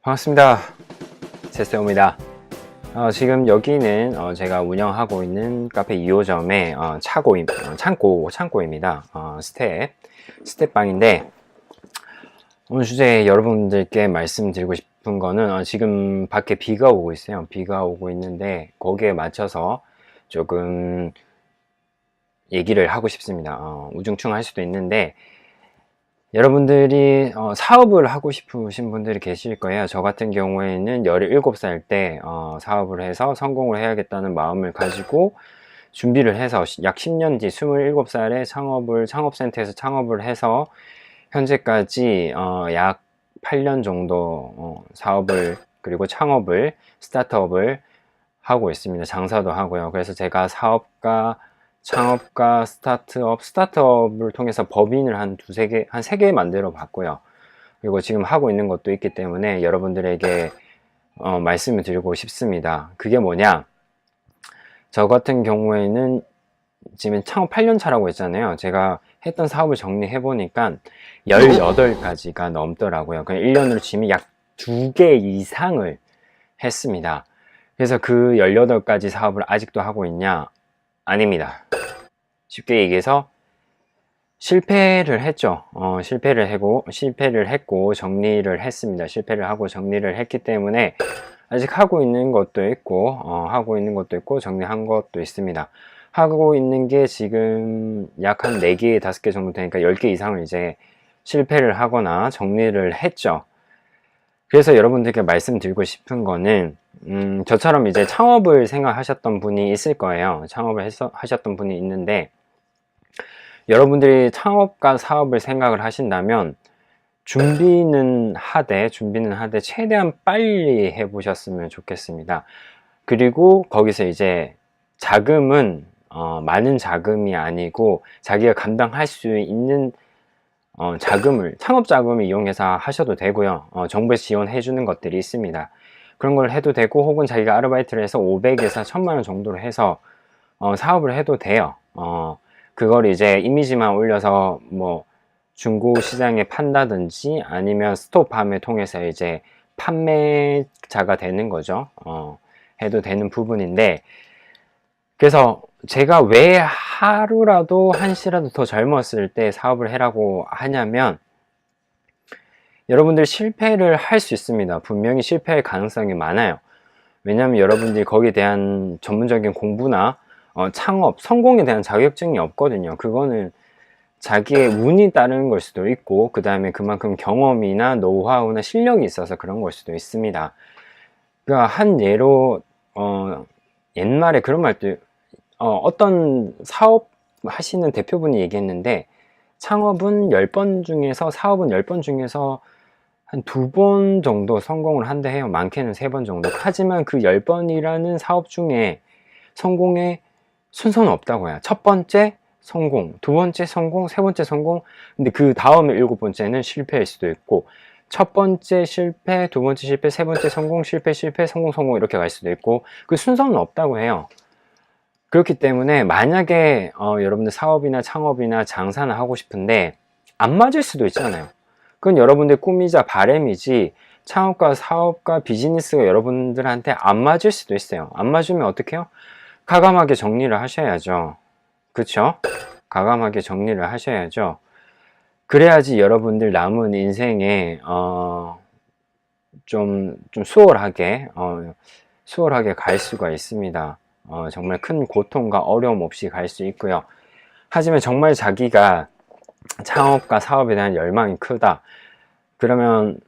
반갑습니다. 제스입니다. 지금 여기는 제가 운영하고 있는 카페 2호점의 창고입니다. 스텝방인데, 오늘 주제 여러분들께 말씀드리고 싶은 거는 지금 밖에 비가 오고 있어요. 비가 오고 있는데 거기에 맞춰서 조금 얘기를 하고 싶습니다. 우중충할 수도 있는데, 여러분들이 사업을 하고 싶으신 분들이 계실 거예요. 저 같은 경우에는 17살 때 사업을 해서 성공을 해야겠다는 마음을 가지고 준비를 해서 약 10년 뒤 27살에 창업센터에서 창업을 해서 현재까지 약 8년 정도 사업을 그리고 스타트업을 하고 있습니다. 장사도 하고요. 그래서 제가 창업가, 스타트업을 통해서 법인을 한 3개 만들어 봤고요. 그리고 지금 하고 있는 것도 있기 때문에 여러분들에게 말씀을 드리고 싶습니다. 그게 뭐냐? 저 같은 경우에는 지금 창업 8년 차라고 했잖아요. 제가 했던 사업을 정리해 보니까 18가지가 넘더라고요. 그냥 1년으로 치면 약 2개 이상을 했습니다. 그래서 그 18가지 사업을 아직도 하고 있냐? 아닙니다. 쉽게 얘기해서 실패를 했죠. 실패를 했고 정리를 했습니다. 실패를 하고 정리를 했기 때문에 아직 하고 있는 것도 있고 정리한 것도 있습니다. 하고 있는 게 지금 약 한 4개, 5개 정도 되니까 10개 이상을 이제 실패를 하거나 정리를 했죠. 그래서 여러분들께 말씀드리고 싶은 거는 저처럼 이제 창업을 생각하셨던 분이 있을 거예요. 하셨던 분이 있는데, 여러분들이 창업과 사업을 생각을 하신다면 준비는 하되 최대한 빨리 해보셨으면 좋겠습니다. 그리고 거기서 이제 자금은 많은 자금이 아니고 자기가 감당할 수 있는 창업 자금을 이용해서 하셔도 되고요. 정부에서 지원해 주는 것들이 있습니다. 그런 걸 해도 되고, 혹은 자기가 아르바이트를 해서 500에서 1000만 원 정도로 해서 사업을 해도 돼요. 그걸 이제 이미지만 올려서 뭐 중고 시장에 판다든지 아니면 스토팜을 통해서 이제 판매자가 되는 거죠. 해도 되는 부분인데, 그래서 제가 왜 하루라도 한시라도 더 젊었을 때 사업을 해라고 하냐면, 여러분들 실패를 할 수 있습니다. 분명히 실패할 가능성이 많아요. 왜냐하면 여러분들이 거기에 대한 전문적인 공부나 창업, 성공에 대한 자격증이 없거든요. 그거는 자기의 운이 따르는 걸 수도 있고, 그 다음에 그만큼 경험이나 노하우나 실력이 있어서 그런 걸 수도 있습니다. 그러니까 한 예로 옛말에 그런 말도, 어떤 사업 하시는 대표분이 얘기했는데, 사업은 10번 중에서 한 2번 정도 성공을 한다 해요. 많게는 3번 정도. 하지만 그 10번이라는 사업 중에 성공의 순서는 없다고 해요. 첫 번째 성공, 두 번째 성공, 세 번째 성공. 근데 그 다음에 7번째는 실패일 수도 있고, 첫 번째 실패, 두 번째 실패, 세 번째 성공, 실패, 성공 이렇게 갈 수도 있고, 그 순서는 없다고 해요. 그렇기 때문에 만약에 여러분들 사업이나 창업이나 장사나 하고 싶은데 안 맞을 수도 있잖아요. 그건 여러분들 꿈이자 바람이지, 창업과 사업과 비즈니스가 여러분들한테 안 맞을 수도 있어요. 안 맞으면 어떻게 해요? 과감하게 정리를 하셔야죠. 그쵸? 과감하게 정리를 하셔야죠. 그래야지 여러분들 남은 인생에 좀 수월하게 갈 수가 있습니다. 정말 큰 고통과 어려움 없이 갈 수 있고요. 하지만 정말 자기가 창업과 사업에 대한 열망이 크다, 그러면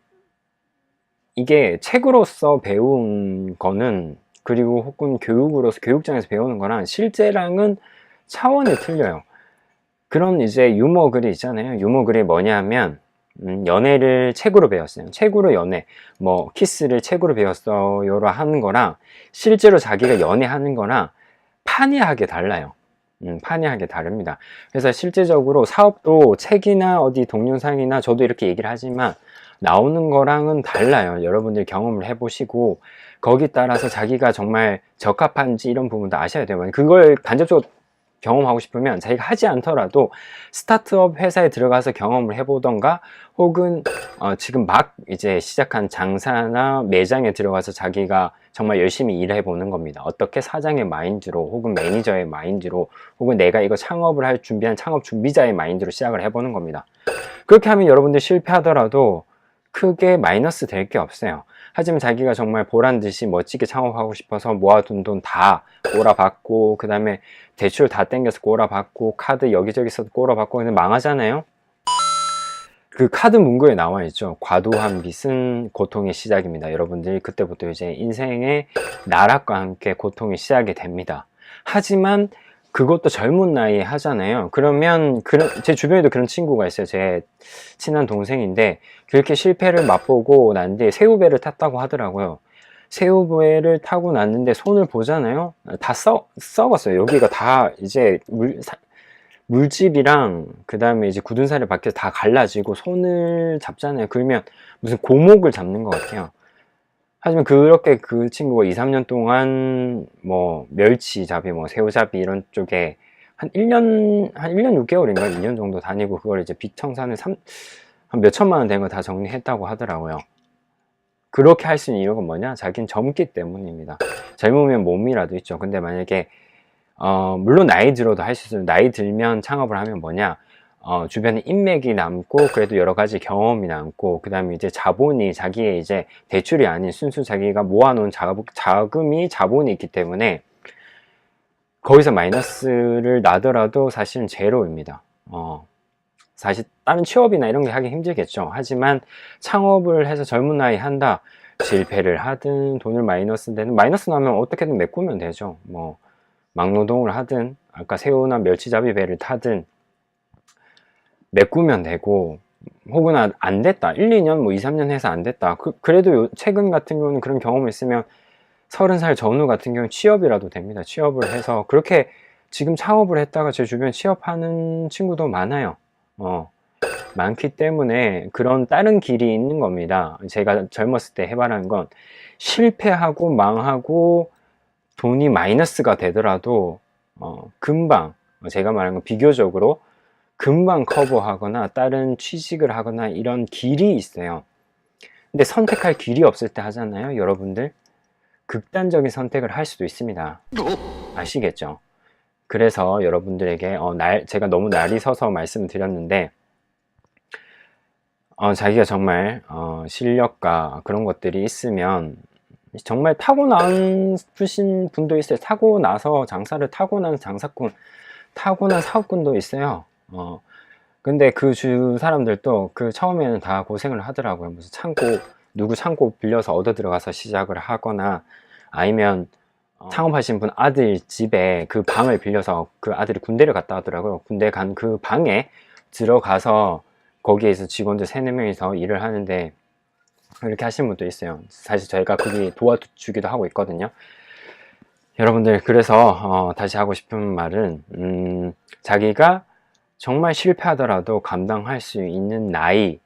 이게 책으로서 배운 거는, 그리고 혹은 교육장에서 배우는 거랑 실제랑은 차원이 틀려요. 그런 이제 유머 글이 있잖아요. 유머 글이 뭐냐면, 연애를 책으로 배웠어요. 책으로 연애, 뭐 키스를 책으로 배웠어요로 하는 거랑 실제로 자기가 연애하는 거랑 판이하게 달라요. 판이하게 다릅니다. 그래서 실제적으로 사업도 책이나 어디 동영상이나 저도 이렇게 얘기를 하지만 나오는 거랑은 달라요. 여러분들 경험을 해보시고 거기 따라서 자기가 정말 적합한지 이런 부분도 아셔야 돼요. 그걸 간접적으로 경험하고 싶으면 자기가 하지 않더라도 스타트업 회사에 들어가서 경험을 해보던가, 혹은 지금 막 이제 시작한 장사나 매장에 들어가서 자기가 정말 열심히 일해보는 겁니다. 어떻게 사장의 마인드로, 혹은 매니저의 마인드로, 혹은 내가 이거 창업을 할 준비한 창업 준비자의 마인드로 시작을 해보는 겁니다. 그렇게 하면 여러분들 실패하더라도 크게 마이너스 될 게 없어요. 하지만 자기가 정말 보란듯이 멋지게 창업하고 싶어서 모아둔 돈 다 꼬라박고, 그 다음에 대출 다 땡겨서 꼬라박고, 카드 여기저기서 꼬라박고, 근데 망하잖아요. 그 카드 문구에 나와 있죠. 과도한 빚은 고통의 시작입니다. 여러분들이 그때부터 이제 인생의 나락과 함께 고통이 시작이 됩니다. 하지만 그것도 젊은 나이에 하잖아요. 그러면 제 주변에도 그런 친구가 있어요. 제 친한 동생인데, 그렇게 실패를 맛보고 난 뒤에 새우배를 탔다고 하더라고요. 새우배를 타고 났는데 손을 보잖아요. 다 썩었어요. 여기가 다 이제 물집이랑 그 다음에 이제 굳은 살이 밖에서 다 갈라지고, 손을 잡잖아요. 그러면 무슨 고목을 잡는 것 같아요. 하지만 그렇게 그 친구가 2, 3년 동안 뭐 멸치잡이, 뭐 새우잡이 이런 쪽에 한 1년 6개월인가 2년 정도 다니고, 그걸 이제 빚 청산을 한 몇천만 원 된 거 다 정리했다고 하더라고요. 그렇게 할 수 있는 이유가 뭐냐? 자기는 젊기 때문입니다. 젊으면 몸이라도 있죠. 근데 만약에 물론 나이 들어도 할 수 있어요. 나이 들면 창업을 하면 뭐냐? 주변에 인맥이 남고, 그래도 여러 가지 경험이 남고, 그 다음에 이제 자본이, 자기의 이제 대출이 아닌 순수 자기가 모아놓은 자본이 있기 때문에, 거기서 마이너스를 나더라도 사실은 제로입니다. 사실 다른 취업이나 이런 게 하기 힘들겠죠. 하지만 창업을 해서 젊은 나이에 한다, 실패를 하든 돈을 마이너스 나면 어떻게든 메꾸면 되죠. 뭐 막노동을 하든, 아까 새우나 멸치잡이 배를 타든 메꾸면 되고, 혹은 안 됐다, 1, 2년 뭐 2, 3년 해서 안 됐다, 그래도 최근 같은 경우는 그런 경험이 있으면 30살 전후 같은 경우는 취업이라도 됩니다. 취업을 해서, 그렇게 지금 창업을 했다가 제 주변 취업하는 친구도 많아요. 많기 때문에 그런 다른 길이 있는 겁니다. 제가 젊었을 때 해봐라는 건, 실패하고 망하고 돈이 마이너스가 되더라도 금방, 제가 말하는 건 비교적으로 금방 커버하거나 다른 취직을 하거나 이런 길이 있어요. 근데 선택할 길이 없을 때 하잖아요. 여러분들 극단적인 선택을 할 수도 있습니다. 아시겠죠? 그래서 여러분들에게 제가 너무 날이 서서 말씀을 드렸는데, 자기가 정말 실력과 그런 것들이 있으면, 정말 타고나신 분도 있어요. 타고나서 장사를 타고난 장사꾼, 타고난 사업꾼도 있어요. 근데 그 주 사람들도 그 처음에는 다 고생을 하더라고요. 무슨 누구 창고 빌려서 얻어 들어가서 시작을 하거나, 아니면 창업하신 분 아들 집에 그 방을 빌려서, 그 아들이 군대를 갔다 하더라고요. 군대 간 그 방에 들어가서 거기에서 직원들 3, 4명이서 일을 하는데, 이렇게 하시는 분도 있어요. 사실 저희가 거기 도와주기도 하고 있거든요. 여러분들, 그래서 다시 하고 싶은 말은, 자기가 정말 실패하더라도 감당할 수 있는 나이,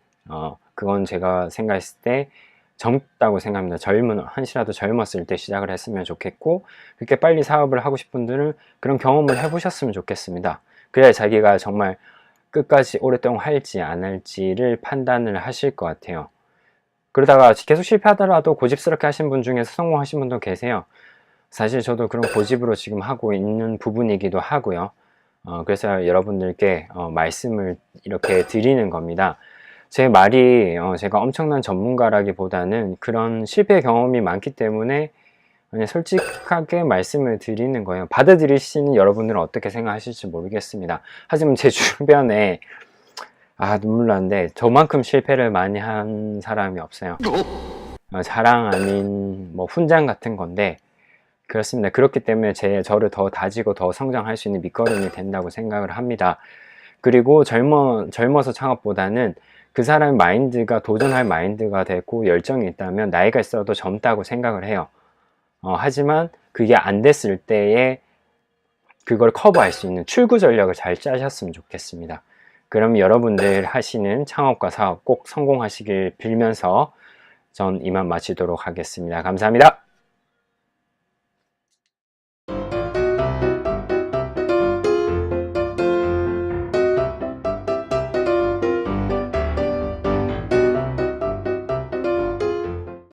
그건 제가 생각했을 때 젊다고 생각합니다. 한시라도 젊었을 때 시작을 했으면 좋겠고, 그렇게 빨리 사업을 하고 싶은 분들은 그런 경험을 해보셨으면 좋겠습니다. 그래야 자기가 정말 끝까지 오랫동안 할지 안 할지를 판단을 하실 것 같아요. 그러다가 계속 실패하더라도 고집스럽게 하신 분 중에서 성공하신 분도 계세요. 사실 저도 그런 고집으로 지금 하고 있는 부분이기도 하고요. 그래서 여러분들께 말씀을 이렇게 드리는 겁니다. 제 말이 제가 엄청난 전문가라기보다는 그런 실패 경험이 많기 때문에 그냥 솔직하게 말씀을 드리는 거예요. 받아들이시는 여러분들은 어떻게 생각하실지 모르겠습니다. 하지만 제 주변에 눈물 나는데, 저만큼 실패를 많이 한 사람이 없어요. 자랑 아닌 뭐 훈장 같은 건데, 그렇습니다. 그렇기 때문에 저를 더 다지고 더 성장할 수 있는 밑거름이 된다고 생각을 합니다. 그리고 젊어서 창업보다는 그 사람의 마인드가 도전할 마인드가 되고 열정이 있다면 나이가 있어도 젊다고 생각을 해요. 하지만 그게 안 됐을 때에 그걸 커버할 수 있는 출구 전략을 잘 짜셨으면 좋겠습니다. 그럼 여러분들 하시는 창업과 사업 꼭 성공하시길 빌면서 전 이만 마치도록 하겠습니다. 감사합니다.